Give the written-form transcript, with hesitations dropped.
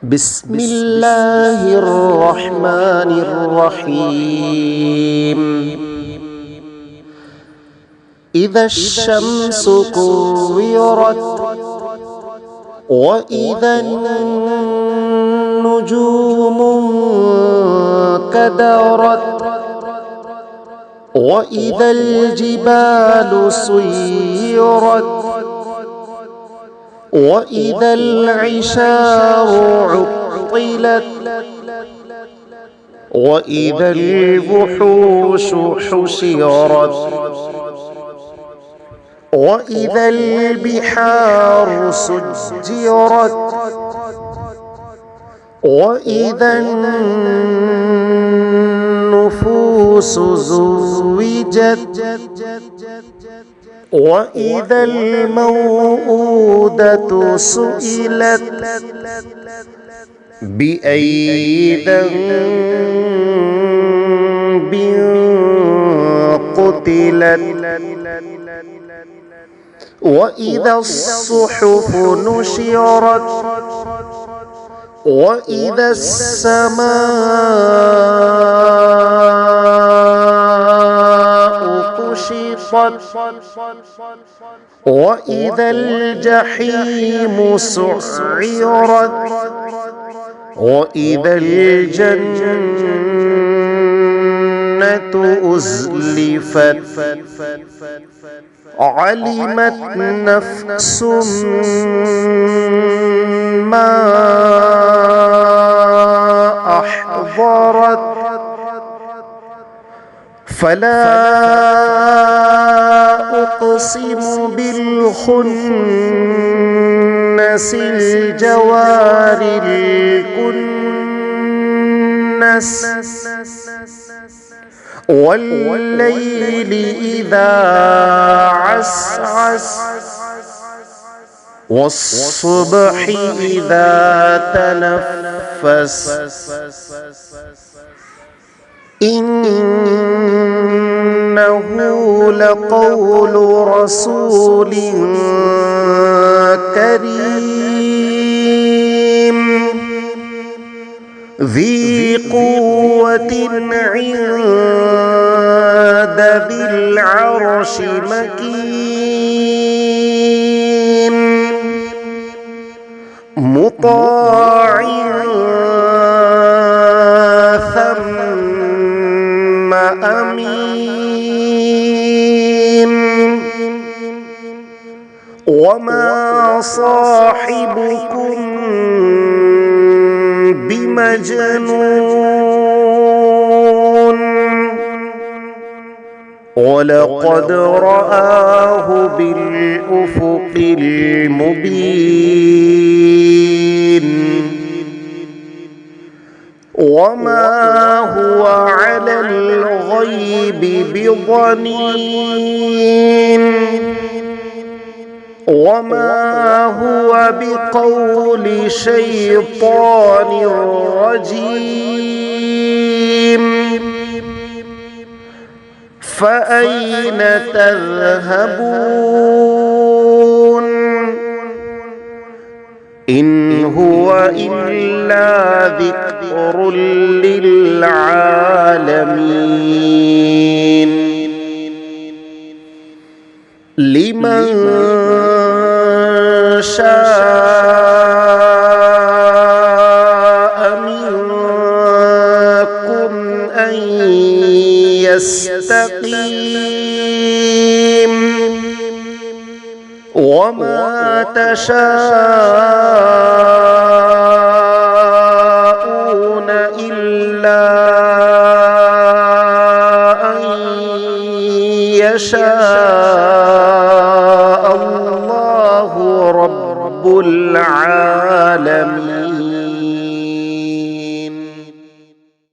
بسم الله الرحمن الرحيم. إذا الشمس كورت وإذا النجوم انكدرت وإذا الجبال سيرت وإذا العشار عطلت وإذا الوحوش حشرت وإذا البحار سجرت وإذا النفوس زوجت وإذا الموءودة سئلت بأي ذنب قتلت وإذا الصحف نشرت وإذا السماء كشطت وإذا الجحيم سعرت وإذا الجنة أزلفت علمت نفس ما أحضرت فلا أقسم بالخنس الجوار الكنس والليل إذا عسعس والصبح إذا تنفس إنه لقول رسول كريم ذي قوة عند ذي العرش مكين مطاع ثم أمين وما صاحبكم بمجنون ولقد رآه بالأفق المبين وما هو على الغيب بضنين وما هو بقول شيطان رجيم فأين تذهبون إن هو إلا ذكر للعالمين لمن شاء منكم أن يستقيم وما تشاءون إلا أن يشاء الله رب العالمين.